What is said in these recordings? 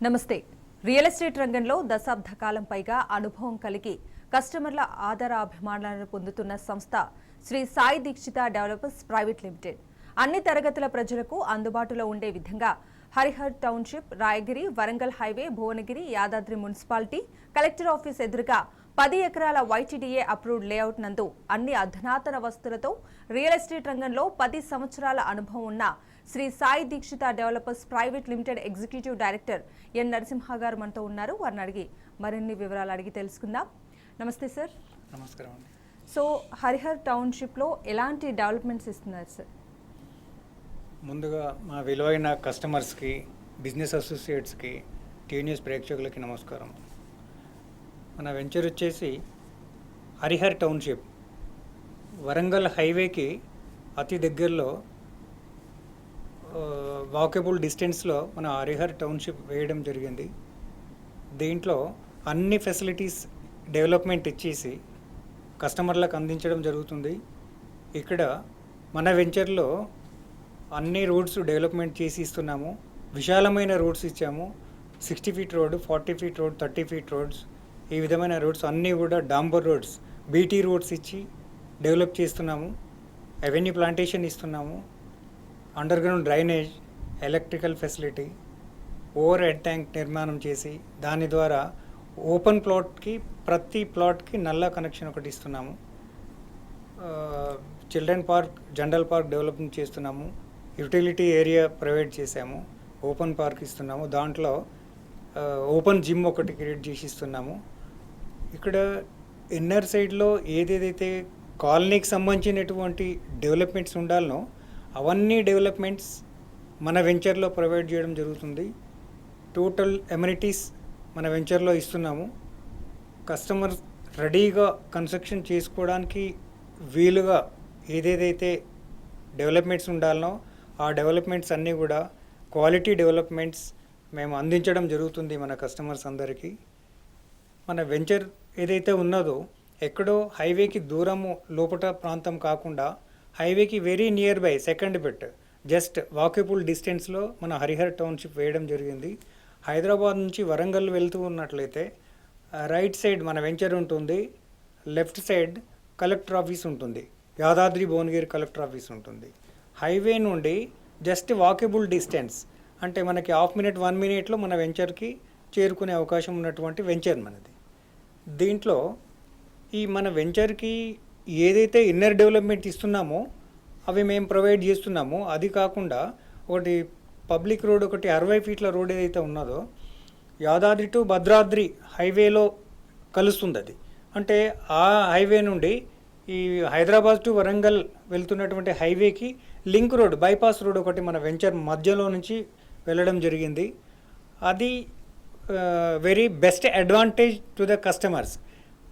నమస్తే. Real estate రంగంలో దశాబ్ద కాలం పైగా అనుభవం కలిగి కస్టమర్ల ఆదరాభిమానాలను పొందుతున్న సంస్థ Shri Sai Dikshita developers private limited. అన్ని తరగతుల ప్రజలకు అందుబాటులో ఉండే విధంగా Harihar township, Rayagiri, Warangal highway, Bhuvanagiri, Yadadri municipality, collector office ఎదురుగా 10 ఎకరాల YTDA అప్రూవ్డ్ లేఅవుట్ నందు అన్ని అధునాతన వస్తువులతో రియల్ ఎస్టేట్ రంగంలో 10 సంవత్సరాల అనుభవం ఉన్న Shri Sai Dikshita developers private limited executive director N Narasimha గారు మనతో ఉన్నారు. వారిని అడిగి మరిన్ని వివరాలు అడిగి తెలుసుకుందాం. నమస్తే సార్. నమస్కారం అండి. సో హరిహర్ టౌన్షిప్లో ఎలాంటి డెవలప్మెంట్స్ ఇస్తున్నారు సార్? ముందుగా మా విలువైన కస్టమర్స్కి, బిజినెస్ అసోసియేట్స్కి, టీవీ న్యూస్ ప్రేక్షకులకి నమస్కారం. మన వెంచర్ వచ్చేసి హరిహర్ టౌన్షిప్, వరంగల్ హైవేకి అతి దగ్గరలో వాకబుల్ డిస్టెన్స్లో మన హరిహర్ టౌన్షిప్ వేయడం జరిగింది. దీంట్లో అన్ని ఫెసిలిటీస్ డెవలప్మెంట్ ఇచ్చేసి కస్టమర్లకు అందించడం జరుగుతుంది. ఇక్కడ మన వెంచర్లో అన్ని రోడ్స్ డెవలప్మెంట్ చేసి ఇస్తున్నాము. విశాలమైన రోడ్స్ ఇచ్చాము. 60 feet road, 40 feet road, 30 feet roads, ఈ విధమైన రోడ్స్ అన్నీ కూడా డాంబర్ రోడ్స్, బీటీ రోడ్స్ ఇచ్చి డెవలప్ చేస్తున్నాము. అవెన్యూ ప్లాంటేషన్ ఇస్తున్నాము. Under ground drainage, electrical facility, over head tank నిర్మాణం చేసి దాని ద్వారా ఓపెన్ ప్లాట్కి, ప్రతి ప్లాట్కి నల్లా కనెక్షన్ ఒకటి ఇస్తున్నాము. Children park, general park development చేస్తున్నాము. యూటిలిటీ ఏరియా ప్రొవైడ్ చేసాము. ఓపెన్ పార్క్ ఇస్తున్నాము. దాంట్లో ఓపెన్ జిమ్ ఒకటి క్రియేట్ చేసి ఇస్తున్నాము. ఇక్కడ ఇన్నర్ సైడ్లో ఏదేదైతే కాలనీకి సంబంధించినటువంటి డెవలప్మెంట్స్ ఉండాలనో అవన్నీ డెవలప్మెంట్స్ మన వెంచర్లో ప్రొవైడ్ చేయడం జరుగుతుంది. టోటల్ ఎమ్యూనిటీస్ మన వెంచర్లో ఇస్తున్నాము. కస్టమర్ రెడీగా కన్స్ట్రక్షన్ చేసుకోవడానికి వీలుగా ఏదేదైతే డెవలప్మెంట్స్ ఉండాలనో ఆ డెవలప్మెంట్స్ అన్నీ కూడా క్వాలిటీ డెవలప్మెంట్స్ మేము అందించడం జరుగుతుంది మన కస్టమర్స్ అందరికీ. మన వెంచర్ ఏదైతే ఉన్నదో ఎక్కడో హైవేకి దూరము లోపల ప్రాంతం కాకుండా హైవేకి very near by second bit just walkable డిస్టెన్స్లో మన హరిహర్ టౌన్షిప్ వేయడం జరిగింది. హైదరాబాద్ నుంచి వరంగల్ వెళ్తూ ఉన్నట్లయితే రైట్ సైడ్ మన వెంచర్ ఉంటుంది, లెఫ్ట్ సైడ్ కలెక్టర్ ఆఫీస్ ఉంటుంది, యాదాద్రి భువనగిరి కలెక్టర్ ఆఫీస్ ఉంటుంది. హైవే నుండి జస్ట్ వాకబుల్ డిస్టెన్స్ అంటే మనకి 1/2 మినిట్ 1 మినిట్లో మన వెంచర్కి చేరుకునే అవకాశం ఉన్నటువంటి వెంచర్ మనది. దీంట్లో ఈ మన వెంచర్కి ఏదైతే ఇన్నర్ డెవలప్మెంట్ ఇస్తున్నామో అవి మేము ప్రొవైడ్ చేస్తున్నాము. అది కాకుండా ఒకటి పబ్లిక్ రోడ్, ఒకటి 60 ఫీట్ల రోడ్ ఏదైతే ఉన్నదో యాదాద్రి టు భద్రాద్రి హైవేలో కలుస్తుంది. అది అంటే ఆ హైవే నుండి ఈ హైదరాబాద్ టు వరంగల్ వెళ్తున్నటువంటి హైవేకి లింక్ రోడ్, బైపాస్ రోడ్ ఒకటి మన వెంచర్ మధ్యలో నుంచి వెళ్ళడం జరిగింది. అది very best advantage to the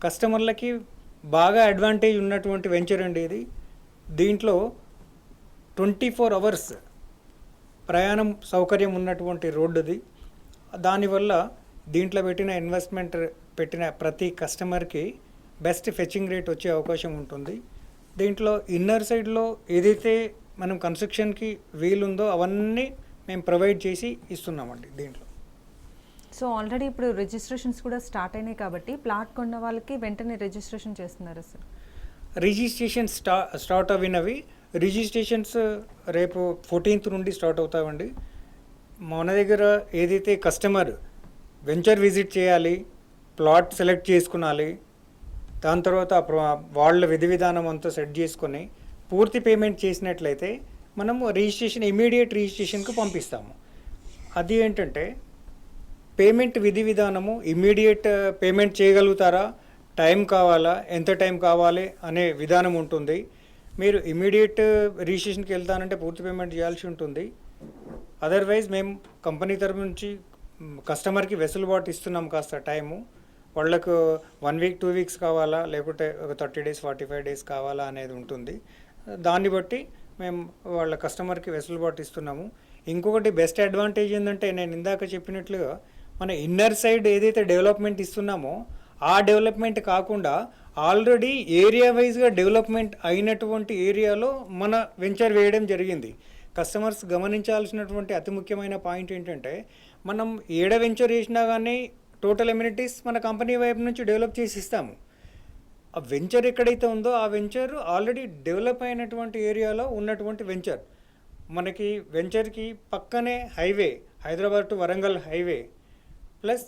కస్టమర్లకి బాగా అడ్వాంటేజ్ ఉన్నటువంటి వెంచర్ అండి ఇది. దీంట్లో 24 అవర్స్ ప్రయాణం సౌకర్యం ఉన్నటువంటి రోడ్డుది. దానివల్ల దీంట్లో ఇన్వెస్ట్మెంట్ పెట్టిన ప్రతి కస్టమర్కి బెస్ట్ ఫెచింగ్ రేట్ వచ్చే అవకాశం ఉంటుంది. దీంట్లో ఇన్నర్ సైడ్లో ఏదైతే మనం కన్స్ట్రక్షన్కి వీలుందో అవన్నీ మేము ప్రొవైడ్ చేసి ఇస్తున్నామండి దీంట్లో. సో ఆల్రెడీ ఇప్పుడు రిజిస్ట్రేషన్స్ కూడా స్టార్ట్ అయినాయి కాబట్టి ప్లాట్ కొన్న వాళ్ళకి వెంటనే రిజిస్ట్రేషన్ చేస్తున్నారు సార్? రిజిస్ట్రేషన్ స్టార్ట్ అయినవి. రిజిస్ట్రేషన్స్ రేపు 14th నుండి స్టార్ట్ అవుతాయండి. మన దగ్గర ఏదైతే కస్టమర్ వెంచర్ విజిట్ చేయాలి, ప్లాట్ సెలెక్ట్ చేసుకునాలి, దాని తర్వాత వాళ్ళ విధి విధానం అంతా సెట్ చేసుకొని పూర్తి పేమెంట్ చేసినట్లయితే మనము ఇమీడియట్ రిజిస్ట్రేషన్కి పంపిస్తాము. అది ఏంటంటే పేమెంట్ విధి విధానము ఇమీడియట్ పేమెంట్ చేయగలుగుతారా, టైం కావాలా, ఎంత టైం కావాలి అనే విధానం ఉంటుంది. మీరు ఇమీడియట్ రిజిస్ట్రేషన్కి వెళ్తానంటే పూర్తి పేమెంట్ చేయాల్సి ఉంటుంది. అదర్వైజ్ మేము కంపెనీ తరఫు నుంచి కస్టమర్కి వెసులుబాటు ఇస్తున్నాం కాస్త టైము. వాళ్ళకు 1 వీక్ 2 వీక్స్ కావాలా, లేకుంటే ఒక 30 డేస్ 45 డేస్ కావాలా అనేది ఉంటుంది. దాన్ని బట్టి మేము వాళ్ళ కస్టమర్కి వెసులుబాటు ఇస్తున్నాము. ఇంకొకటి బెస్ట్ అడ్వాంటేజ్ ఏంటంటే నేను ఇందాక చెప్పినట్లుగా మన ఇన్నర్ సైడ్ ఏదైతే డెవలప్మెంట్ ఇస్తున్నామో ఆ డెవలప్మెంట్ కాకుండా ఆల్రెడీ ఏరియా వైజ్గా డెవలప్మెంట్ అయినటువంటి ఏరియాలో మన వెంచర్ వేయడం జరిగింది. కస్టమర్స్ గమనించాల్సినటువంటి అతి ముఖ్యమైన పాయింట్ ఏంటంటే, మనం ఏడ వెంచర్ చేసినా కానీ టోటల్ ఎమ్యూనిటీస్ మన కంపెనీ వైపు నుంచి డెవలప్ చేసి ఇస్తాము. ఆ వెంచర్ ఎక్కడైతే ఉందో ఆ వెంచర్ ఆల్రెడీ డెవలప్ అయినటువంటి ఏరియాలో ఉన్నటువంటి వెంచర్. మనకి వెంచర్కి పక్కనే highway, Hyderabad to Warangal highway, plus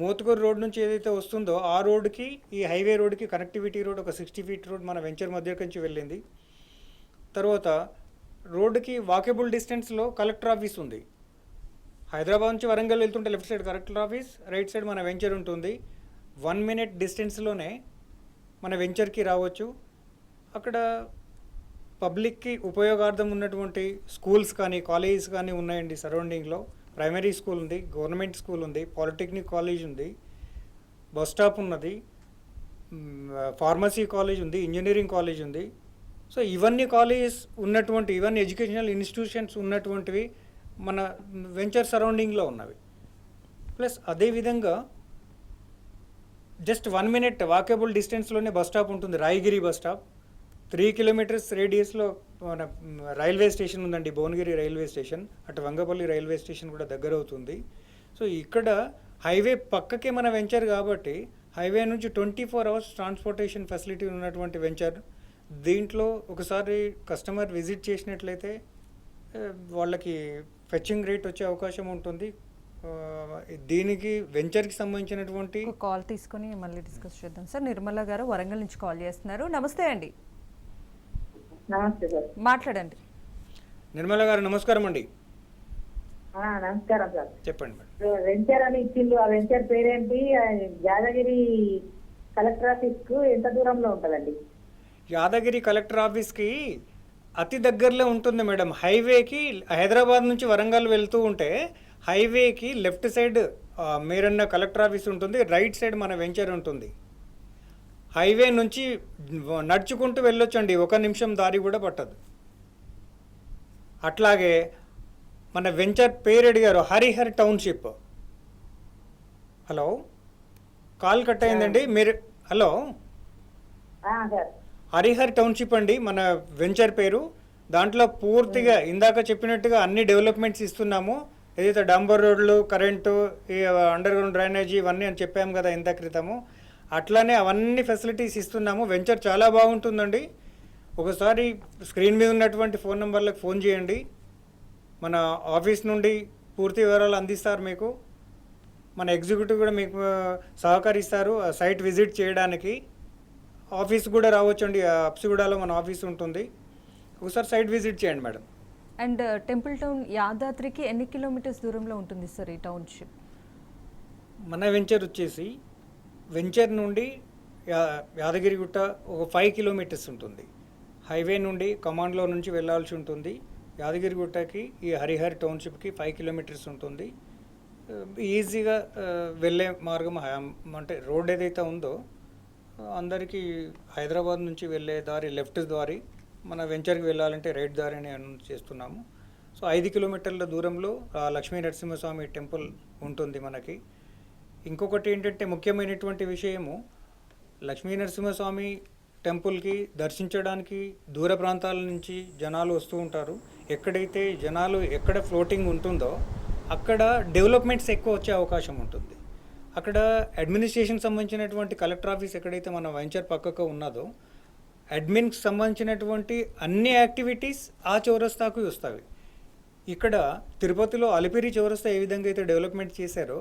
Mothkur road నుంచి ఏదైతే వస్తుందో ఆ రోడ్కి, ఈ హైవే రోడ్కి కనెక్టివిటీ రోడ్, ఒక 60 ఫీట్ రోడ్ మన వెంచర్ మధ్య నుంచి వెళ్ళింది. తర్వాత రోడ్డుకి వాకేబుల్ డిస్టెన్స్లో కలెక్టర్ ఆఫీస్ ఉంది. హైదరాబాద్ నుంచి వరంగల్ వెళ్తుంటే left side collector office, right side మన వెంచర్ ఉంటుంది. 1 మినిట్ డిస్టెన్స్లోనే మన వెంచర్కి రావచ్చు. అక్కడ పబ్లిక్కి ఉపయోగార్థం ఉన్నటువంటి స్కూల్స్ కానీ కాలేజెస్ కానీ ఉన్నాయండి సరౌండింగ్లో. ప్రైమరీ స్కూల్ ఉంది, గవర్నమెంట్ స్కూల్ ఉంది, పాలిటెక్నిక్ కాలేజ్ ఉంది, బస్ స్టాప్ ఉన్నది, ఫార్మసీ కాలేజ్ ఉంది, ఇంజనీరింగ్ కాలేజ్ ఉంది. సో ఇవన్నీ కాలేజెస్ ఉన్నటువంటి, ఇవన్నీ ఎడ్యుకేషనల్ ఇన్స్టిట్యూషన్స్ ఉన్నటువంటివి మన వెంచర్ సరౌండింగ్లో ఉన్నవి. ప్లస్ అదేవిధంగా జస్ట్ 1 మినిట్ వాకేబుల్ డిస్టెన్స్లోనే బస్ స్టాప్ ఉంటుంది, రాయగిరి బస్ స్టాప్. 3 కిలోమీటర్స్ రేడియస్లో మన రైల్వే స్టేషన్ ఉందండి, భువనగిరి రైల్వే స్టేషన్. అటు వంగపల్లి రైల్వే స్టేషన్ కూడా దగ్గర అవుతుంది. సో ఇక్కడ హైవే పక్కకే మన వెంచర్ కాబట్టి హైవే నుంచి 24 అవర్స్ ట్రాన్స్పోర్టేషన్ ఫెసిలిటీ ఉన్నటువంటి వెంచర్. దీంట్లో ఒకసారి కస్టమర్ విజిట్ చేసినట్లయితే వాళ్ళకి ఫెచ్చింగ్ రేట్ వచ్చే అవకాశం ఉంటుంది. దీనికి వెంచర్కి సంబంధించినటువంటి కాల్ తీసుకొని మళ్ళీ డిస్కస్ చేద్దాం సార్. నిర్మల గారు వరంగల్ నుంచి కాల్ చేస్తున్నారు. నమస్తే అండి. నమస్తే సార్. మాట్లాడండి. నిర్మల గారు నమస్కారం అండి. నమస్కారం సార్. చెప్పండి మేడం. వెంచర్ అని ఇచ్చిండు, ఆ వెంచర్ పేరేంటి? యాదగిరి కలెక్టర్ ఆఫీస్ కు ఎంత దూరంలో ఉంటుందండి? యాదగిరి కలెక్టర్ ఆఫీస్కి అతి దగ్గరలో ఉంటుంది మేడం. హైవేకి హైదరాబాద్ నుంచి వరంగల్ వెళ్తూ ఉంటే హైవేకి లెఫ్ట్ సైడ్ మీరన్న కలెక్టర్ ఆఫీస్ ఉంటుంది, రైట్ సైడ్ మన వెంచర్ ఉంటుంది. హైవే నుంచి నడుచుకుంటూ వెళ్ళొచ్చండి, 1 నిమిషం దారి కూడా పట్టదు. అట్లాగే మన వెంచర్ పేరు అడిగారు, Harihar township. Hello, call cut అయిందండి మీరు. Hello, sir. హరిహర్ టౌన్షిప్ అండి మన వెంచర్ పేరు. దాంట్లో పూర్తిగా ఇందాక చెప్పినట్టుగా అన్ని డెవలప్మెంట్స్ ఇస్తున్నాము. ఏదైతే డాంబర్ రోడ్లు, కరెంటు, ఈ అండర్ గ్రౌండ్ డ్రైనేజీ ఇవన్నీ అని చెప్పాము కదా ఇంత క్రితము, అట్లానే అవన్నీ ఫెసిలిటీస్ ఇస్తున్నాము. వెంచర్ చాలా బాగుంటుందండి. ఒకసారి స్క్రీన్ మీద ఉన్నటువంటి ఫోన్ నెంబర్లకు ఫోన్ చేయండి. మన ఆఫీస్ నుండి పూర్తి వివరాలు అందిస్తారు మీకు. మన ఎగ్జిక్యూటివ్ కూడా మీకు సహకరిస్తారు సైట్ విజిట్ చేయడానికి. ఆఫీస్ కూడా రావచ్చండి, అప్సిగూడలో మన ఆఫీస్ ఉంటుంది. ఒకసారి సైట్ విజిట్ చేయండి మేడం. అండ్ టెంపుల్ టౌన్ యాదాద్రికి ఎన్ని కిలోమీటర్స్ దూరంలో ఉంటుంది సార్ ఈ టౌన్షిప్? మన వెంచర్ వచ్చేసి వెంచర్ నుండి యాదగిరిగుట్ట ఒక 5 కిలోమీటర్స్ ఉంటుంది. హైవే నుండి కమాండ్లో నుంచి వెళ్ళాల్సి ఉంటుంది. యాదగిరిగుట్టకి ఈ హరిహర్ టౌన్షిప్కి 5 కిలోమీటర్స్ ఉంటుంది. ఈజీగా వెళ్ళే మార్గం అంటే రోడ్ ఏదైతే ఉందో అందరికీ హైదరాబాద్ నుంచి వెళ్ళే దారి లెఫ్ట్ దారి, మన వెంచర్కి వెళ్ళాలంటే రైట్ దారి అని అనౌన్స్ చేస్తున్నాము. సో 5 కిలోమీటర్ల దూరంలో లక్ష్మీ నరసింహస్వామి టెంపుల్ ఉంటుంది మనకి. ఇంకొకటి ఏంటంటే ముఖ్యమైనటువంటి విషయము, లక్ష్మీ నరసింహస్వామి టెంపుల్కి దర్శించడానికి దూర ప్రాంతాల నుంచి జనాలు వస్తూ ఉంటారు. ఎక్కడైతే జనాలు ఎక్కడ ఫ్లోటింగ్ ఉంటుందో అక్కడ డెవలప్మెంట్స్ ఎక్కువ వచ్చే అవకాశం ఉంటుంది. అక్కడ అడ్మినిస్ట్రేషన్ సంబంధించినటువంటి కలెక్టర్ ఆఫీస్ ఎక్కడైతే మన వెంచర్ పక్కకు ఉన్నదో అడ్మిన్కి సంబంధించినటువంటి అన్ని యాక్టివిటీస్ ఆ చౌరస్తాకు వస్తాయి. ఇక్కడ తిరుపతిలో అలిపిరి చౌరస్తా ఏ విధంగా అయితే డెవలప్మెంట్ చేశారో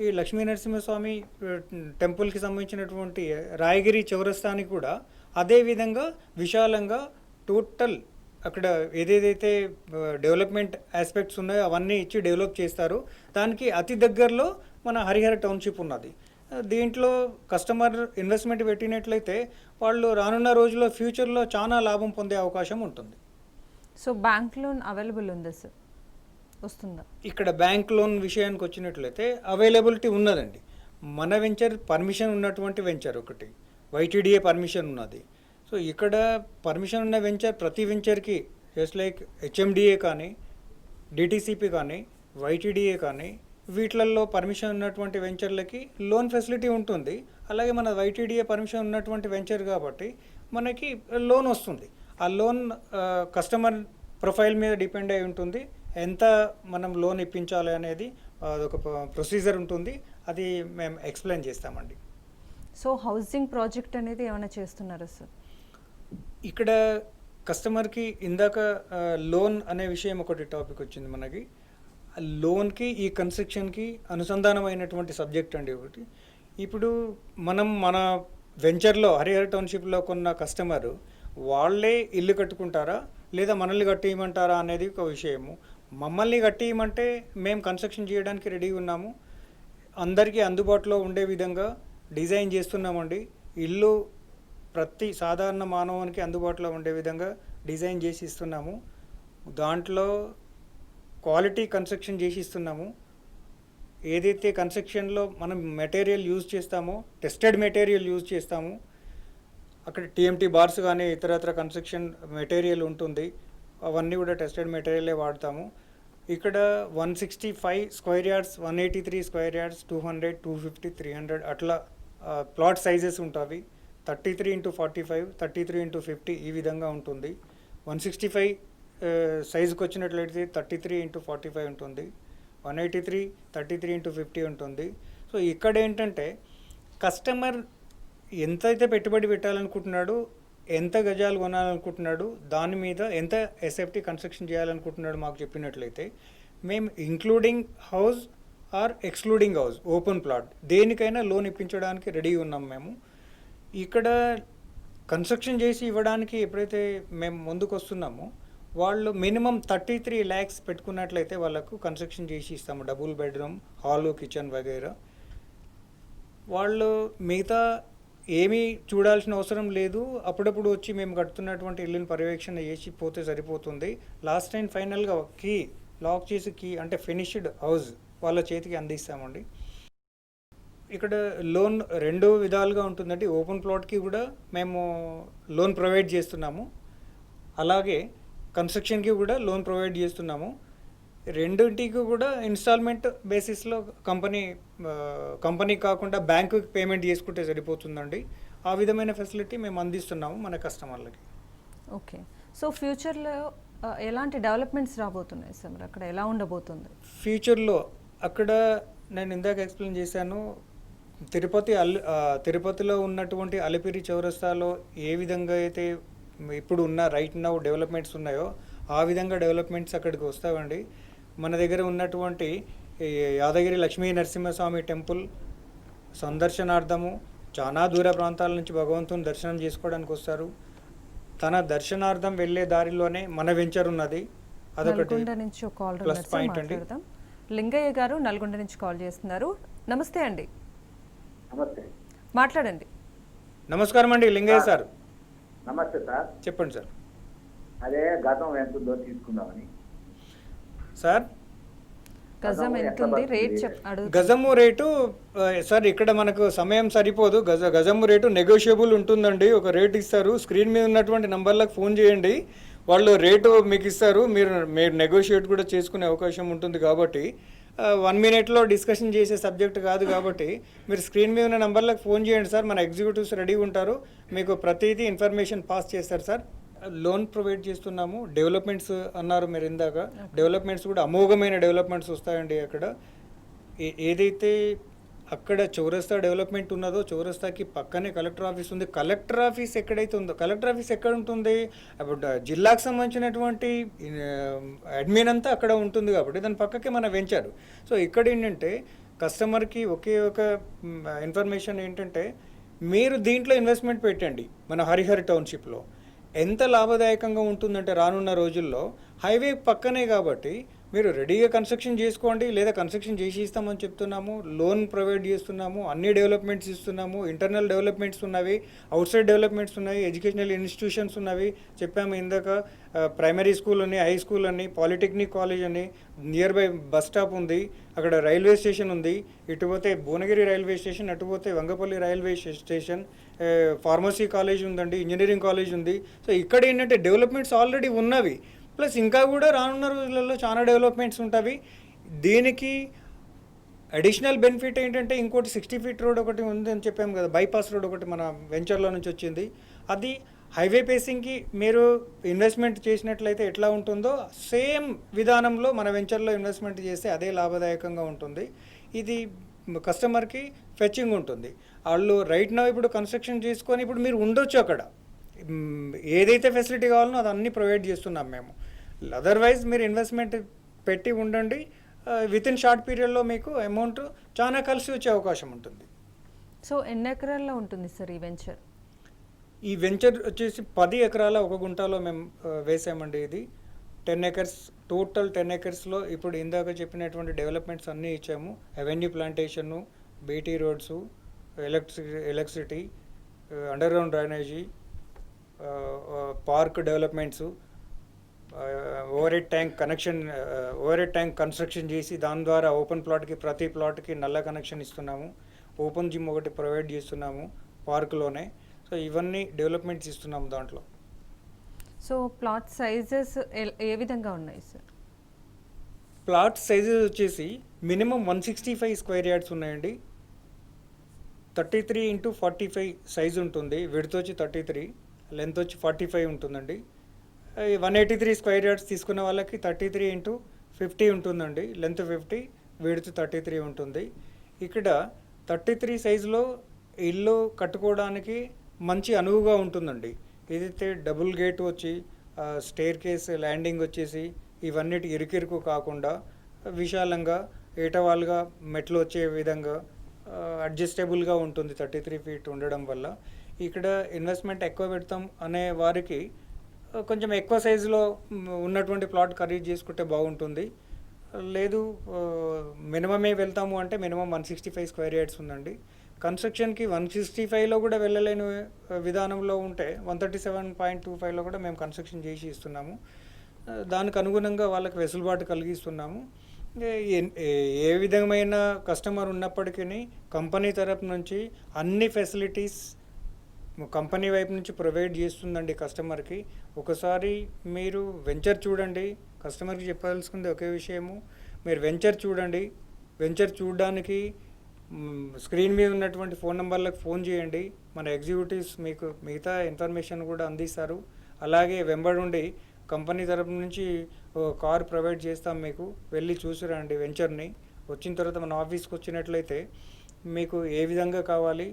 ఈ లక్ష్మీ నరసింహస్వామి టెంపుల్కి సంబంధించినటువంటి రాయగిరి చౌరస్తాని కూడా అదే విధంగా విశాలంగా టోటల్ అక్కడ ఏదేదైతే డెవలప్మెంట్ ఆస్పెక్ట్స్ ఉన్నాయో అవన్నీ ఇచ్చి డెవలప్ చేస్తారు. దానికి అతి దగ్గరలో మన హరిహర టౌన్షిప్ ఉన్నది. దీంట్లో కస్టమర్ ఇన్వెస్ట్మెంట్ పెట్టినట్లయితే వాళ్ళు రానున్న రోజుల్లో ఫ్యూచర్లో చాలా లాభం పొందే అవకాశం ఉంటుంది. సో బ్యాంక్ లోన్ అవైలబుల్ ఉందా సార్, వస్తుందా? ఇక్కడ బ్యాంక్ లోన్ విషయానికి వచ్చినట్లయితే అవైలబిలిటీ ఉన్నదండి. మన వెంచర్ పర్మిషన్ ఉన్నటువంటి వెంచర్ ఒకటి, వైటీడీఏ పర్మిషన్ ఉన్నది. సో ఇక్కడ పర్మిషన్ ఉన్న వెంచర్ ప్రతి వెంచర్కి జస్ట్ లైక్ హెచ్ఎండిఏ కానీ, డిటీసీపీ కానీ, వైటీడీఏ కానీ వీటిలలో పర్మిషన్ ఉన్నటువంటి వెంచర్లకి లోన్ ఫెసిలిటీ ఉంటుంది. అలాగే మన వైటీడీఏ పర్మిషన్ ఉన్నటువంటి వెంచర్ కాబట్టి మనకి లోన్ వస్తుంది. ఆ లోన్ కస్టమర్ ప్రొఫైల్ మీద డిపెండ్ అయి ఉంటుంది. ఎంత మనం లోన్ ఇప్పించాలి అనేది అదొక ప్రొసీజర్ ఉంటుంది. అది మేము ఎక్స్ప్లెయిన్ చేస్తామండి. సో హౌసింగ్ ప్రాజెక్ట్ అనేది ఏమైనా చేస్తున్నారా సార్? ఇక్కడ కస్టమర్కి ఇందాక లోన్ అనే విషయం ఒకటి టాపిక్ వచ్చింది మనకి. లోన్కి ఈ కన్స్ట్రక్షన్కి అనుసంధానమైనటువంటి సబ్జెక్ట్ అండి ఒకటి. ఇప్పుడు మనం మన వెంచర్లో హరిహర టౌన్షిప్లో కొన్న కస్టమరు వాళ్ళే ఇల్లు కట్టుకుంటారా లేదా మనల్ని కట్టియమంటారా అనేది ఒక విషయము. మమ్మల్ని కట్టియమంటే మేము కన్స్ట్రక్షన్ చేయడానికి రెడీగా ఉన్నాము. అందరికీ అందుబాటులో ఉండే విధంగా డిజైన్ చేస్తున్నామండి. ఇల్లు ప్రతి సాధారణ మానవునికి అందుబాటులో ఉండే విధంగా డిజైన్ చేసి ఇస్తున్నాము. దాంట్లో క్వాలిటీ కన్స్ట్రక్షన్ చేసి ఇస్తున్నాము. ఏదైతే కన్స్ట్రక్షన్లో మనం మెటీరియల్ యూజ్ చేస్తామో టెస్టెడ్ మెటీరియల్ యూజ్ చేస్తాము. అక్కడ టీఎంటీ బార్స్ కానీ ఇతరత్ర కన్స్ట్రక్షన్ మెటీరియల్ ఉంటుంది, అవన్నీ కూడా టెస్టెడ్ మెటీరియలే వాడతాము. ఇక్కడ 165 స్క్వేర్ యార్డ్స్, 183 స్క్వేర్ యార్డ్స్, 200, 250, 300 అట్లా ప్లాట్ సైజెస్ ఉంటాయి. 33x45, 33x50 ఈ విధంగా ఉంటుంది. 165 సైజుకి వచ్చినట్లయితే 33x45 ఉంటుంది. 183 33x50 ఉంటుంది. సో ఇక్కడ ఏంటంటే కస్టమర్ ఎంతైతే పెట్టుబడి పెట్టాలనుకుంటున్నాడు, ఎంత గజాలు కొనాలనుకుంటున్నాడు, దాని మీద ఎంత ఎస్ఎఫ్టీ కన్స్ట్రక్షన్ చేయాలనుకుంటున్నాడు మాకు చెప్పినట్లయితే మేము including house or excluding house open plot దేనికైనా లోన్ ఇప్పించడానికి రెడీ ఉన్నాం మేము. ఇక్కడ కన్స్ట్రక్షన్ చేసి ఇవ్వడానికి ఎప్పుడైతే మేము ముందుకు వస్తున్నామో వాళ్ళు మినిమం 33 lakhs పెట్టుకున్నట్లయితే వాళ్ళకు కన్స్ట్రక్షన్ చేసి ఇస్తాము. డబుల్ బెడ్రూమ్, హాలు, కిచెన్ వగైరా. వాళ్ళు మిగతా ఏమీ చూడాల్సిన అవసరం లేదు. అప్పుడప్పుడు వచ్చి మేము కడుతున్నటువంటి ఇల్లుని పర్యవేక్షణ చేసి పోతే సరిపోతుంది. లాస్ట్ టైం ఫైనల్గా కీ లాక్ చేసి కీ అంటే ఫినిష్డ్ హౌస్ వాళ్ళ చేతికి అందిస్తామండి. ఇక్కడ లోన్ 2 విధాలుగా ఉంటుందండి. ఓపెన్ ప్లాట్కి కూడా మేము లోన్ ప్రొవైడ్ చేస్తున్నాము, అలాగే కన్స్ట్రక్షన్కి కూడా లోన్ ప్రొవైడ్ చేస్తున్నాము. రెండింటికి కూడా ఇన్స్టాల్మెంట్ బేసిస్లో కంపెనీ కాకుండా బ్యాంకుకి పేమెంట్ చేసుకుంటే సరిపోతుందండి. ఆ విధమైన ఫెసిలిటీ మేము అందిస్తున్నాము మన కస్టమర్లకి. ఓకే. సో ఫ్యూచర్లో ఎలాంటి డెవలప్మెంట్స్ రాబోతున్నాయి సార్? మరి అక్కడ ఎలా ఉండబోతుంది ఫ్యూచర్లో? అక్కడ నేను ఇందాక ఎక్స్ప్లెయిన్ చేశాను. తిరుపతిలో ఉన్నటువంటి అలిపిరి చౌరస్తాలో ఏ విధంగా అయితే ఇప్పుడు ఉన్న రైట్ నౌ డెవలప్మెంట్స్ ఉన్నాయో ఆ విధంగా డెవలప్మెంట్స్ అక్కడికి వస్తావండి. మన దగ్గర ఉన్నటువంటి యాదగిరి లక్ష్మీ నరసింహస్వామి టెంపుల్ సందర్శనార్థము చాలా దూర ప్రాంతాల నుంచి భగవంతుని దర్శనం చేసుకోవడానికి వస్తారు. తన దర్శనార్థం వెళ్ళే దారిలోనే మన వెంచర్ ఉన్నది. అదొకటి నల్గొండ నుంచి ఒక కాల్ ప్లస్ పాయింట్ అండి. లింగయ్య గారు నల్గొండ నుంచి కాల్ చేస్తున్నారు. నమస్తే అండి, నమస్తే. మాట్లాడండి. నమస్కారం అండి లింగయ్య సార్. నమస్తే సార్. చెప్పండి సార్. అదే గతం ఎంతుందో తీసుకుందామని. సార్ గజం ఎంత ఉంది, రేట్ అడుగు. గజము రేటు సార్ ఇక్కడ మనకు సమయం సరిపోదు. గజము రేటు నెగోషియబుల్ ఉంటుందండి. ఒక రేట్ ఇస్తారు, స్క్రీన్ మీద ఉన్నటువంటి నంబర్లకు ఫోన్ చేయండి, వాళ్ళు రేటు మీకు ఇస్తారు. మీరు నెగోషియేట్ కూడా చేసుకునే అవకాశం ఉంటుంది. కాబట్టి 1 minute డిస్కషన్ చేసే సబ్జెక్ట్ కాదు. కాబట్టి మీరు స్క్రీన్ మీద ఉన్న నంబర్లకు ఫోన్ చేయండి సార్. మన ఎగ్జిక్యూటివ్స్ రెడీ ఉంటారు, మీకు ప్రతిదీ ఇన్ఫర్మేషన్ పాస్ చేస్తారు సార్. లోన్ ప్రొవైడ్ చేస్తున్నాము. డెవలప్మెంట్స్ అన్నారు మీరు ఇందాక. డెవలప్మెంట్స్ కూడా అమోఘమైన డెవలప్మెంట్స్ వస్తాయండి. అక్కడ ఏదైతే అక్కడ చౌరస్తా డెవలప్మెంట్ ఉన్నదో చౌరస్తాకి పక్కనే కలెక్టర్ ఆఫీస్ ఉంది. కలెక్టర్ ఆఫీస్ ఎక్కడైతే ఉందో, కలెక్టర్ ఆఫీస్ ఎక్కడ ఉంటుంది? అప్పుడు జిల్లాకు సంబంధించినటువంటి అడ్మిన్ అంతా అక్కడ ఉంటుంది. కాబట్టి దాని పక్కకే మన వెంచర్. సో ఇక్కడ ఏంటంటే కస్టమర్కి ఒకే ఒక ఇన్ఫర్మేషన్ ఏంటంటే మీరు దీంట్లో ఇన్వెస్ట్మెంట్ పెట్టండి. మన హరిహర టౌన్షిప్లో ఎంత లాభదాయకంగా ఉంటుందంటే రానున్న రోజుల్లో హైవే పక్కనే కాబట్టి మీరు రెడీగా కన్స్ట్రక్షన్ చేసుకోండి, లేదా కన్స్ట్రక్షన్ చేసి ఇస్తామని చెప్తున్నాము. లోన్ ప్రొవైడ్ చేస్తున్నాము, అన్ని డెవలప్మెంట్స్ ఇస్తున్నాము. ఇంటర్నల్ డెవలప్మెంట్స్ ఉన్నవి, అవుట్ సైడ్ డెవలప్మెంట్స్ ఉన్నాయి, ఎడ్యుకేషనల్ ఇన్స్టిట్యూషన్స్ ఉన్నవి. చెప్పాము ఇందాక, ప్రైమరీ స్కూల్ అని, హై స్కూల్ అని, పాలిటెక్నిక్ కాలేజ్ అని, నియర్ బై బస్ స్టాప్ ఉంది, అక్కడ రైల్వే స్టేషన్ ఉంది. ఇటుపోతే భువనగిరి రైల్వే స్టేషన్, అటుపోతే Vangapalli railway station, pharmacy college ఉందండి, ఇంజనీరింగ్ కాలేజ్ ఉంది. సో ఇక్కడ ఏంటంటే డెవలప్మెంట్స్ ఆల్రెడీ ఉన్నవి, ప్లస్ ఇంకా కూడా రానున్న రోజులలో చాలా డెవలప్మెంట్స్ ఉంటాయి. దీనికి అడిషనల్ బెనిఫిట్ ఏంటంటే ఇంకోటి 60 feet రోడ్ ఒకటి ఉంది అని చెప్పాము కదా, బైపాస్ రోడ్ ఒకటి మన వెంచర్లో నుంచి వచ్చింది. అది హైవే పేసింగ్కి మీరు ఇన్వెస్ట్మెంట్ చేసినట్లయితే ఎట్లా ఉంటుందో సేమ్ విధానంలో మన వెంచర్లో ఇన్వెస్ట్మెంట్ చేస్తే అదే లాభదాయకంగా ఉంటుంది. ఇది కస్టమర్కి ఫెచ్చింగ్ ఉంటుంది. వాళ్ళు రైట్ నా ఇప్పుడు కన్స్ట్రక్షన్ చేసుకొని ఇప్పుడు మీరు ఉండొచ్చు అక్కడ, ఏదైతే ఫెసిలిటీ కావాలనో అది అన్నీ ప్రొవైడ్ చేస్తున్నాం మేము. అదర్వైజ్ మీరు ఇన్వెస్ట్మెంట్ పెట్టి ఉండండి, విత్ ఇన్ షార్ట్ పీరియడ్లో మీకు అమౌంట్ చాలా కలిసి వచ్చే అవకాశం ఉంటుంది. సో ఎన్ని ఎకరాల్లో ఉంటుంది సార్ ఈ వెంచర్? ఈ వెంచర్ వచ్చేసి 10 ఎకరాల 1 గుంటలో మేము వేసామండి. ఇది 10 ఎకర్స్, టోటల్ 10 ఎకర్స్లో ఇప్పుడు ఇందాక చెప్పినటువంటి డెవలప్మెంట్స్ అన్నీ ఇచ్చాము. Avenue plantation, BT roads, electricity, underground drainage, park developments, overhead tank construction చేసి దాని ద్వారా ఓపెన్ ప్లాట్కి ప్రతి ప్లాట్కి నల్ల కనెక్షన్ ఇస్తున్నాము. ఓపెన్ జిమ్ ఒకటి ప్రొవైడ్ చేస్తున్నాము పార్కులోనే. సో ఇవన్నీ డెవలప్మెంట్స్ ఇస్తున్నాము దాంట్లో. సో ప్లాట్ సైజెస్ ఏ విధంగా ఉన్నాయి సార్? ప్లాట్ సైజెస్ వచ్చేసి మినిమం 165 స్క్వేర్ యార్డ్స్ ఉన్నాయండి. 33x45 సైజు ఉంటుంది. విడ్త్ వచ్చి 33, లెంత్ వచ్చి 45 ఉంటుందండి. 183 స్క్వేర్ యార్డ్స్ తీసుకున్న వాళ్ళకి 33x50 ఉంటుందండి. లెంత్ 50, విడ్త్ 33 ఉంటుంది. ఇక్కడ 33 సైజులో ఇల్లు కట్టుకోవడానికి మంచి అనువుగా ఉంటుందండి. ఏదైతే డబుల్ గేట్ వచ్చి స్టేర్ కేస్ ల్యాండింగ్ వచ్చేసి ఇవన్నిటి ఇరుకిరుకు కాకుండా విశాలంగా ఏటవాలుగా మెట్లు వచ్చే విధంగా అడ్జస్టబుల్గా ఉంటుంది 33 ఫీట్ ఉండడం వల్ల. ఇక్కడ ఇన్వెస్ట్మెంట్ ఎక్కువ పెడతాం అనే వారికి కొంచెం ఎక్కువ సైజులో ఉన్నటువంటి ప్లాట్ ఖరీదు చేసుకుంటే బాగుంటుంది. లేదు మినిమమే వెళ్తాము అంటే మినిమం 165 స్క్వేర్ యార్డ్స్ ఉందండి. కన్స్ట్రక్షన్కి 165లో కూడా వెళ్ళలేని విధానంలో ఉంటే 137.25లో కూడా మేము కన్స్ట్రక్షన్ చేసి ఇస్తున్నాము. దానికి అనుగుణంగా వాళ్ళకి వెసులుబాటు కలిగిస్తున్నాము. ఏ విధమైన కస్టమర్ ఉన్నప్పటికీ కంపెనీ తరపు నుంచి అన్ని ఫెసిలిటీస్ కంపెనీ వైపు నుంచి ప్రొవైడ్ చేస్తుందండి కస్టమర్కి. ఒకసారి మీరు వెంచర్ చూడండి. కస్టమర్కి చెప్పాల్సింది ఒకే విషయము, మీరు వెంచర్ చూడండి. వెంచర్ చూడడానికి స్క్రీన్ మీద ఉన్నటువంటి ఫోన్ నెంబర్లకు ఫోన్ చేయండి. మన ఎగ్జిక్యూటివ్స్ మీకు మిగతా ఇన్ఫర్మేషన్ కూడా అందిస్తారు. అలాగే వెంబడుండి కంపెనీ తరపు నుంచి కార్ ప్రొవైడ్ చేస్తాం, మీకు వెళ్ళి చూసిరండి వెంచర్ని. వచ్చిన తర్వాత మన ఆఫీస్కి వచ్చినట్లయితే మీకు ఏ విధంగా కావాలి,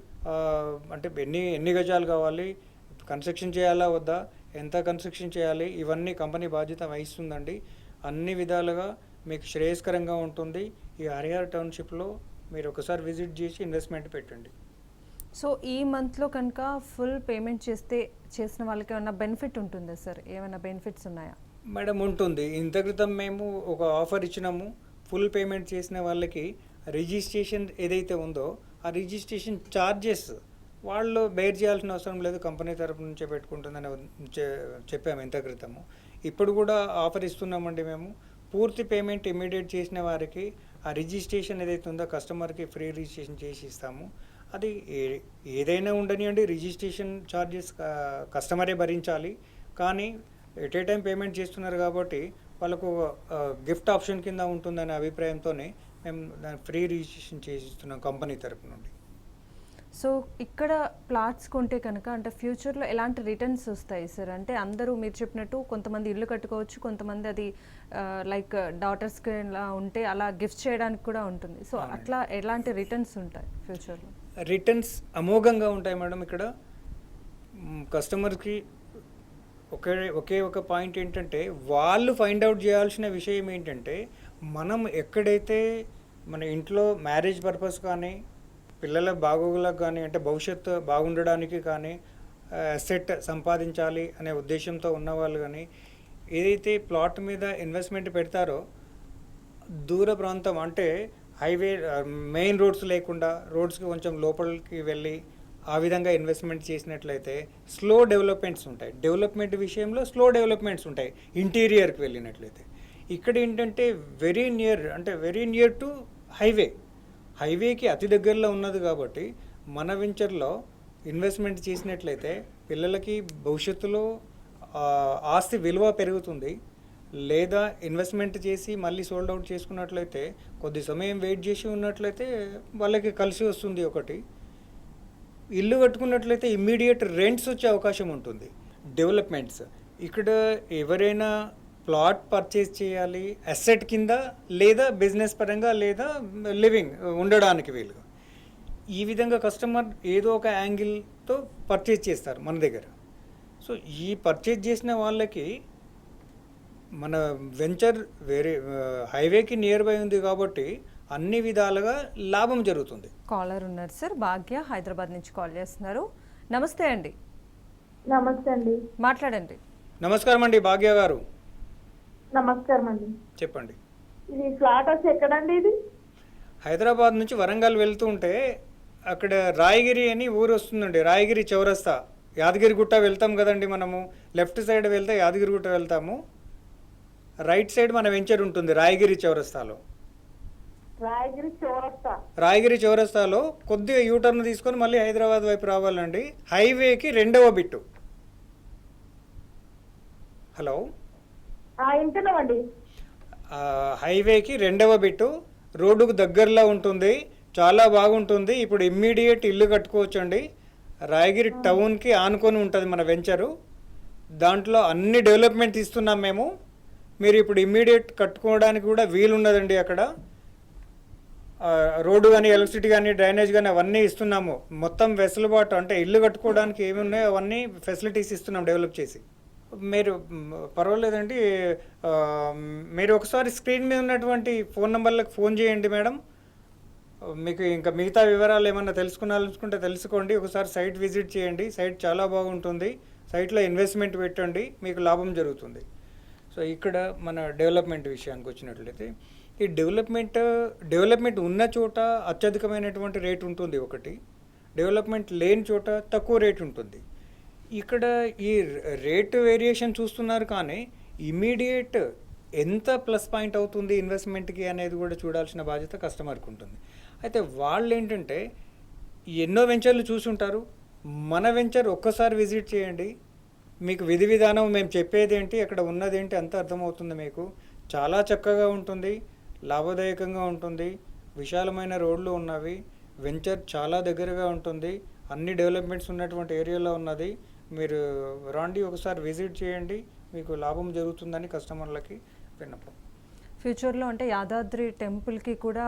అంటే ఎన్ని గజాలు కావాలి, కన్స్ట్రక్షన్ చేయాలా వద్దా, ఎంత కన్స్ట్రక్షన్ చేయాలి, ఇవన్నీ కంపెనీ బాధ్యత వహిస్తుందండి. అన్ని విధాలుగా మీకు శ్రేయస్కరంగా ఉంటుంది. ఈ హరిహర టౌన్షిప్లో మీరు ఒకసారి విజిట్ చేసి ఇన్వెస్ట్మెంట్ పెట్టండి. సో ఈ మంత్లో కనుక ఫుల్ పేమెంట్ చేసిన వాళ్ళకి ఏమైనా బెనిఫిట్ ఉంటుందా సార్? ఏమైనా బెనిఫిట్స్ ఉన్నాయా? మేడం ఉంటుంది. ఇంత క్రితం మేము ఒక ఆఫర్ ఇచ్చినాము. ఫుల్ పేమెంట్ చేసిన వాళ్ళకి రిజిస్ట్రేషన్ ఏదైతే ఉందో ఆ రిజిస్ట్రేషన్ ఛార్జెస్ వాళ్ళు బేర్ చేయాల్సిన అవసరం లేదు, కంపెనీ తరపు నుంచే పెట్టుకుంటుందని చెప్పాము ఇంత క్రితము. ఇప్పుడు కూడా ఆఫర్ ఇస్తున్నామండి మేము. పూర్తి పేమెంట్ ఇమీడియట్ చేసిన వారికి ఆ రిజిస్ట్రేషన్ ఏదైతే ఉందో కస్టమర్కి ఫ్రీ రిజిస్ట్రేషన్ చేసి ఇస్తాము. అది ఏదైనా ఉండనివ్వండి, రిజిస్ట్రేషన్ ఛార్జెస్ కస్టమరే భరించాలి. కానీ ఎట్ ఏ టైం పేమెంట్ చేస్తున్నారు కాబట్టి వాళ్ళకు గిఫ్ట్ ఆప్షన్ కింద ఉంటుందనే అభిప్రాయంతోనే మేము దాన్ని ఫ్రీ రిజిస్ట్రేషన్ చేసి ఇస్తున్నాం కంపెనీ తరపు నుండి. సో ఇక్కడ ప్లాట్స్ కొంటే కనుక అంటే ఫ్యూచర్లో ఎలాంటి రిటర్న్స్ వస్తాయి సార్? అంటే అందరూ మీరు చెప్పినట్టు కొంతమంది ఇల్లు కట్టుకోవచ్చు, కొంతమంది అది లైక్ డాటర్స్కి ఇలా ఉంటే అలా గిఫ్ట్ చేయడానికి కూడా ఉంటుంది. సో అట్లా ఎలాంటి రిటర్న్స్ ఉంటాయి ఫ్యూచర్లో? రిటర్న్స్ అమోఘంగా ఉంటాయి మేడం. ఇక్కడ కస్టమర్కి ఒకే ఒక పాయింట్ ఏంటంటే వాళ్ళు ఫైండ్ అవుట్ చేయాల్సిన విషయం ఏంటంటే మనం ఎక్కడైతే మన ఇంట్లో మ్యారేజ్ పర్పస్ కానీ పిల్లల బాగోగులకు కానీ అంటే భవిష్యత్తు బాగుండడానికి కానీ అసెట్ సంపాదించాలి అనే ఉద్దేశంతో ఉన్నవాళ్ళు కానీ ఏదైతే ప్లాట్ మీద ఇన్వెస్ట్మెంట్ పెడతారో దూర ప్రాంతం అంటే హైవే మెయిన్ రోడ్స్ లేకుండా రోడ్స్కి కొంచెం లోపలికి వెళ్ళి ఆ విధంగా ఇన్వెస్ట్మెంట్ చేసినట్లయితే స్లో డెవలప్మెంట్స్ ఉంటాయి. డెవలప్మెంట్ విషయంలో స్లో డెవలప్మెంట్స్ ఉంటాయి ఇంటీరియర్కి వెళ్ళినట్లయితే. ఇక్కడ ఏంటంటే వెరీ నియర్ టు హైవేకి అతి దగ్గరలో ఉన్నది కాబట్టి మన వెంచర్లో ఇన్వెస్ట్మెంట్ చేసినట్లయితే పిల్లలకి భవిష్యత్తులో ఆస్తి విలువ పెరుగుతుంది. లేదా ఇన్వెస్ట్మెంట్ చేసి మళ్ళీ సోల్డ్ అవుట్ చేసుకున్నట్లయితే కొద్ది సమయం వెయిట్ చేసి ఉన్నట్లయితే వాళ్ళకి కలిసి వస్తుంది. ఒకటి ఇల్లు కట్టుకున్నట్లయితే ఇమ్మీడియట్ రెంట్స్ వచ్చే అవకాశం ఉంటుంది. డెవలప్మెంట్స్ ఇక్కడ ఎవరైనా ప్లాట్ పర్చేస్ చేయాలి అసెట్ కింద లేదా బిజినెస్ పరంగా లేదా లివింగ్ ఉండడానికి వీలుగా ఈ విధంగా కస్టమర్ ఏదో ఒక యాంగిల్తో పర్చేజ్ చేస్తారు మన దగ్గర. సో ఈ పర్చేజ్ చేసిన వాళ్ళకి మన వెంచర్ వేరే హైవేకి నియర్ బై ఉంది కాబట్టి అన్ని విధాలుగా లాభం జరుగుతుంది. కాలర్ ఉన్నారు సార్, భాగ్య హైదరాబాద్ నుంచి కాల్ చేస్తున్నారు. నమస్తే అండి. నమస్తే అండి. మాట్లాడండి. నమస్కారం అండి భాగ్య గారు, నమస్కారం అండి. చెప్పండి. ఇది ఫ్లాట్ వచ్చి ఎక్కడండి ఇది? హైదరాబాద్ నుంచి వరంగల్ వెళ్తూ ఉంటే అక్కడ రాయగిరి అని ఊరు వస్తుందండి. రాయగిరి చౌరస్తా, యాదగిరిగుట్ట వెళ్తాం కదండి మనము. లెఫ్ట్ సైడ్ వెళ్తే యాదగిరిగుట్ట వెళ్తాము, రైట్ సైడ్ మన వెంచర్ ఉంటుంది రాయగిరి చౌరస్తాలో. రాయగిరి చౌరస్తా. రాయగిరి చౌరస్తాలో కొద్దిగా యూటర్న్ తీసుకొని మళ్ళీ హైదరాబాద్ వైపు రావాలండి. హైవేకి రెండవ బిట్టు. హలో, వింటున్నామండి. హైవేకి రెండవ బిట్టు రోడ్డుకు దగ్గరలో ఉంటుంది, చాలా బాగుంటుంది. ఇప్పుడు ఇమ్మీడియట్ ఇల్లు కట్టుకోవచ్చు అండి. రాయగిరి టౌన్కి ఆనుకొని ఉంటుంది మన వెంచరు. దాంట్లో అన్ని డెవలప్మెంట్ ఇస్తున్నాం మేము. మీరు ఇప్పుడు ఇమ్మీడియట్ కట్టుకోవడానికి కూడా వీలున్నదండి. అక్కడ రోడ్డు కానీ ఎలక్ట్రిసిటీ కానీ డ్రైనేజ్ కానీ అవన్నీ ఇస్తున్నాము. మొత్తం వెసులుబాటు అంటే ఇల్లు కట్టుకోవడానికి ఏమి ఉన్నాయో అవన్నీ ఫెసిలిటీస్ ఇస్తున్నాం డెవలప్ చేసి. మీరు పర్వాలేదండి, మీరు ఒకసారి స్క్రీన్ మీద ఉన్నటువంటి ఫోన్ నెంబర్లకు ఫోన్ చేయండి మేడం. మీకు ఇంకా మిగతా వివరాలు ఏమన్నా తెలుసుకోవాలనుకుంటే తెలుసుకోండి. ఒకసారి సైట్ విజిట్ చేయండి. సైట్ చాలా బాగుంటుంది. సైట్లో ఇన్వెస్ట్మెంట్ పెట్టండి, మీకు లాభం జరుగుతుంది. సో ఇక్కడ మన డెవలప్మెంట్ విషయానికి వచ్చినట్లయితే ఈ డెవలప్మెంట్ ఉన్న చోట అత్యధికమైనటువంటి రేట్ ఉంటుంది ఒకటి, డెవలప్మెంట్ లేని చోట తక్కువ రేట్ ఉంటుంది. ఇక్కడ ఈ రేట్ వేరియేషన్ చూస్తున్నారు కానీ ఇమీడియట్ ఎంత ప్లస్ పాయింట్ అవుతుంది ఇన్వెస్ట్మెంట్కి అనేది కూడా చూడాల్సిన బాధ్యత కస్టమర్కి ఉంటుంది. అయితే వాళ్ళు ఏంటంటే ఎన్నో వెంచర్లు చూసుంటారు. మన వెంచర్ ఒక్కసారి విజిట్ చేయండి, మీకు విధి విధానం మేము చెప్పేది ఏంటి, అక్కడ ఉన్నదేంటి అంత అర్థమవుతుంది మీకు. చాలా చక్కగా ఉంటుంది, లాభదాయకంగా ఉంటుంది, విశాలమైన రోడ్లు ఉన్నవి, వెంచర్ చాలా దగ్గరగా ఉంటుంది, అన్ని డెవలప్మెంట్స్ ఉన్నటువంటి ఏరియాలో ఉన్నది. మీరు రాండి, ఒకసారి విజిట్ చేయండి, మీకు లాభం జరుగుతుందని కస్టమర్లకి విన్నపం. ఫ్యూచర్లో అంటే యాదాద్రి టెంపుల్కి కూడా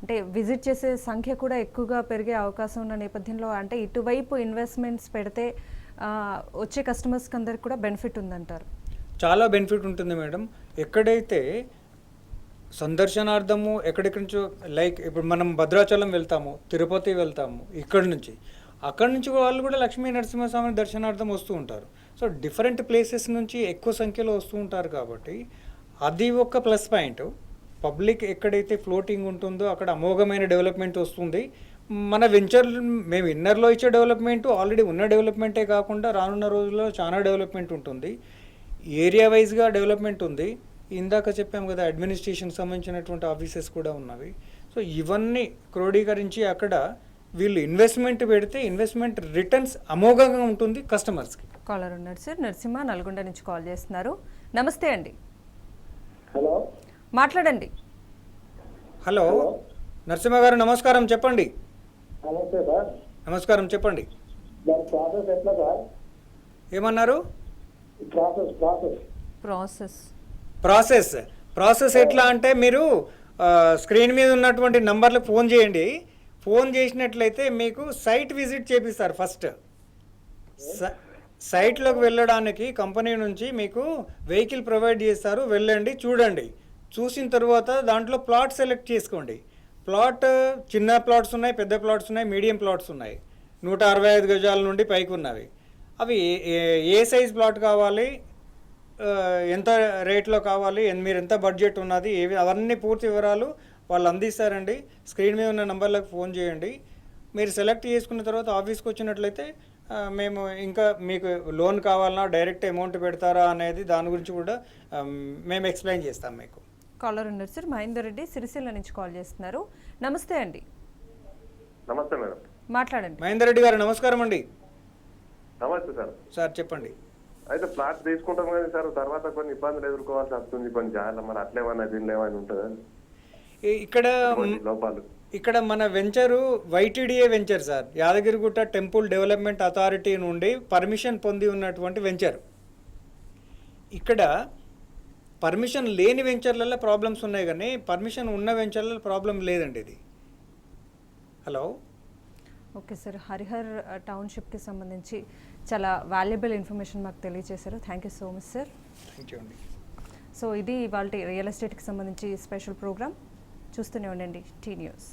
అంటే విజిట్ చేసే సంఖ్య కూడా ఎక్కువగా పెరిగే అవకాశం ఉన్న నేపథ్యంలో అంటే ఇటువైపు ఇన్వెస్ట్మెంట్స్ పెడితే వచ్చే కస్టమర్స్కి అందరికి కూడా బెనిఫిట్ ఉందంటారు. చాలా బెనిఫిట్ ఉంటుంది మేడం. ఎక్కడైతే సందర్శనార్థము ఎక్కడెక్కడి నుంచో, లైక్ ఇప్పుడు మనం భద్రాచలం వెళ్తాము, తిరుపతి వెళ్తాము, అక్కడి నుంచి వాళ్ళు కూడా లక్ష్మీ నరసింహస్వామి దర్శనార్థం వస్తూ ఉంటారు. సో డిఫరెంట్ ప్లేసెస్ నుంచి ఎక్కువ సంఖ్యలో వస్తూ ఉంటారు కాబట్టి అది ఒక ప్లస్ పాయింట్. పబ్లిక్ ఎక్కడైతే ఫ్లోటింగ్ ఉంటుందో అక్కడ అమోఘమైన డెవలప్మెంట్ వస్తుంది. మన వెంచర్ మేము ఇన్నర్లో ఇచ్చే డెవలప్మెంట్ ఆల్రెడీ ఉన్న డెవలప్మెంటే కాకుండా రానున్న రోజుల్లో చాలా డెవలప్మెంట్ ఉంటుంది. ఏరియా వైజ్గా డెవలప్మెంట్ ఉంది. ఇందాక చెప్పాము కదా, అడ్మినిస్ట్రేషన్ సంబంధించినటువంటి ఆఫీసెస్ కూడా ఉన్నవి. సో ఇవన్నీ క్రోడీకరించి అక్కడ వీళ్ళు ఇన్వెస్ట్మెంట్ పెడితే ఇన్వెస్ట్మెంట్ రిటర్న్స్ అమోఘంగా ఉంటుంది కస్టమర్స్కి. కాలర్ ఉన్నాడు సార్, నరసింహ నల్గొండ నుంచి కాల్ చేస్తున్నారు. నమస్తే అండి. హలో, మాట్లాడండి. హలో నరసింహ గారు, నమస్కారం, చెప్పండి. నమస్తే సార్. నమస్కారం, చెప్పండి. దాని ప్రాసెస్ ఎట్లా సార్? ఏమన్నారు? ప్రాసెస్ ఎట్లా అంటే మీరు స్క్రీన్ మీద ఉన్నటువంటి నంబర్లకు ఫోన్ చేయండి. ఫోన్ చేసినట్లయితే మీకు సైట్ విజిట్ చేపిస్తారు. ఫస్ట్ సైట్లోకి వెళ్ళడానికి కంపెనీ నుంచి మీకు వెహికల్ ప్రొవైడ్ చేస్తారు. వెళ్ళండి, చూడండి. చూసిన తర్వాత దాంట్లో ప్లాట్ సెలెక్ట్ చేసుకోండి. ప్లాట్ చిన్న ప్లాట్స్ ఉన్నాయి, పెద్ద ప్లాట్స్ ఉన్నాయి, మీడియం ప్లాట్స్ ఉన్నాయి, 165 గజాల నుండి పైకి ఉన్నవి. అవి ఏ సైజ్ ప్లాట్ కావాలి, ఎంత రేట్లో కావాలి, మీరు ఎంత బడ్జెట్ ఉన్నది, అవన్నీ పూర్తి వివరాలు వాళ్ళు అందిస్తారండి. స్క్రీన్ మీద ఉన్న నెంబర్లకు ఫోన్ చేయండి. మీరు సెలెక్ట్ చేసుకున్న తర్వాత ఆఫీస్కి వచ్చినట్లయితే మేము ఇంకా మీకు లోన్ కావాలన్నా డైరెక్ట్ అమౌంట్ పెడతారా అనేది దాని గురించి కూడా మేము ఎక్స్ప్లెయిన్ చేస్తాం మీకు. కాలర్ ఉన్నారు సార్, మహేందర్ రెడ్డి సిరిసిల్ల నుంచి కాల్ చేస్తున్నారు. నమస్తే అండి. నమస్తే మేడం, మాట్లాడండి. మహేందర్ రెడ్డి గారు, నమస్కారం అండి. నమస్తే సార్. సార్ చెప్పండి. అయితే ప్లాట్ తీసుకుంటాం కానీ సార్ తర్వాత కొన్ని ఇబ్బందులు ఎదుర్కోవాల్సి వస్తుంది, కొన్ని జాగ్రత్త. మరి అట్లేమన్నా దీనిలో ఏమైనా ఉంటుందా ఇక్కడ లోపాలు? ఇక్కడ మన venture YTDA venture sir, Yadagirigutta temple development authority నుండి పర్మిషన్ పొంది ఉన్నటువంటి వెంచర్. ఇక్కడ పర్మిషన్ లేని వెంచర్లలో ప్రాబ్లమ్స్ ఉన్నాయి, కానీ పర్మిషన్ ఉన్న వెంచర్లలో ప్రాబ్లం లేదండి ఇది. హలో. ఓకే సార్, హరిహర్ టౌన్షిప్కి సంబంధించి చాలా వాల్యుబుల్ ఇన్ఫర్మేషన్ మాకు తెలియజేశారు. Thank you so much sir. Thank you అండి. సో ఇది ఇవాళ రియల్ ఎస్టేట్కి సంబంధించి స్పెషల్ ప్రోగ్రామ్. చూస్తూనే ఉండండి టీ న్యూస్.